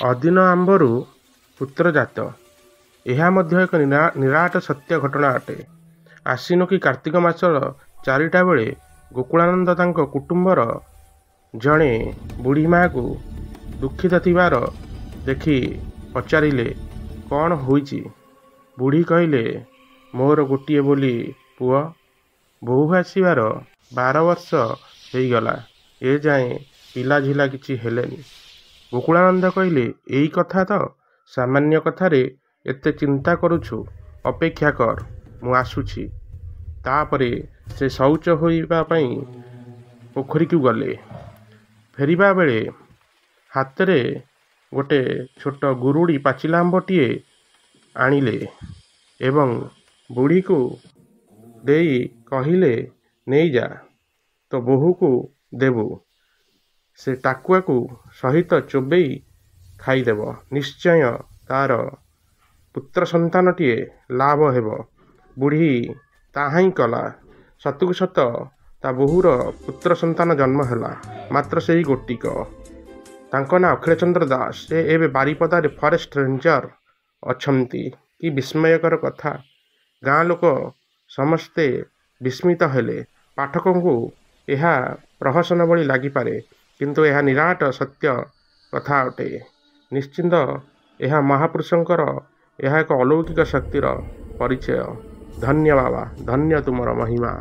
ଅଦିନ ଆମ୍ବରୁ ପୁତ୍ର ଜାତ। ଏହା ମଧ୍ୟ ଏକ ନିରାଟ ସତ୍ୟ ଘଟଣା ଅଟେ। ଆଶ୍ୱିନ କି କାର୍ତ୍ତିକ ମାସର 4ଟା ବେଳେ ଗୋକୁଳାନନ୍ଦ ତାଙ୍କ କୁଟୁମ୍ବର ଜଣେ ବୁଢ଼ୀ ମାଆକୁ ଦୁଃଖିତ ଥିବାର ଦେଖି ପଚାରିଲେ, କ'ଣ ହୋଇଛି? ବୁଢ଼ୀ କହିଲେ, ମୋର ଗୋଟିଏ ବୋଲି ପୁଅ, ବୋହୂ ଆସିବାର 12 ବର୍ଷ ହେଇଗଲା, ଏ ଯାଏଁ ପିଲାଝିଲା କିଛି ହେଲେନି। ଗୋକୁଳାନନ୍ଦ କହିଲେ, ଏଇ କଥା ତ, ସାମାନ୍ୟ କଥାରେ ଏତେ ଚିନ୍ତା କରୁଛୁ, ଅପେକ୍ଷା କର, ମୁଁ ଆସୁଛି। ତାପରେ ସେ ଶୌଚ ହୋଇବା ପାଇଁ ପୋଖରୀକୁ ଗଲେ। ଫେରିବା ବେଳେ ହାତରେ ଗୋଟେ ଛୋଟ ଗୁରୁଡ଼ି ପାଚିଲା ଆମ୍ବଟିଏ ଆଣିଲେ ଏବଂ ବୁଢ଼ୀକୁ ଦେଇ କହିଲେ, ନେଇଯା, ତୋ ବୋହୂକୁ ଦେବୁ। ସେ ଟାକୁଆକୁ ସହିତ ଚୋବେଇ ଖାଇଦେବ, ନିଶ୍ଚୟ ତାର ପୁତ୍ର ସନ୍ତାନଟିଏ ଲାଭ ହେବ। ବୁଢ଼ୀ ତାହା ହିଁ କଲା। ସତକୁ ସତ ତା ବୋହୂର ପୁତ୍ର ସନ୍ତାନ ଜନ୍ମ ହେଲା, ମାତ୍ର ସେଇ ଗୋଟିକ। ତାଙ୍କ ନାଁ ଅଖିଳଚନ୍ଦ୍ର ଦାସ। ସେ ଏବେ ବାରିପଦାରେ ଫରେଷ୍ଟ ରେଞ୍ଜର ଅଛନ୍ତି। କି ବିସ୍ମୟକର କଥା! ଗାଁ ଲୋକ ସମସ୍ତେ ବିସ୍ମିତ ହେଲେ। ପାଠକଙ୍କୁ ଏହା ପ୍ରହସନ ଭଳି ଲାଗିପାରେ, କିନ୍ତୁ ଏହା ନିରାଟ ସତ୍ୟ କଥା ଅଟେ। ନିଶ୍ଚିନ୍ତ ଏହା ମହାପୁରୁଷଙ୍କର ଏହା ଏକ ଅଲୌକିକ ଶକ୍ତିର ପରିଚୟ। ଧନ୍ୟ ବାବା, ଧନ୍ୟ ତୁମର ମହିମା।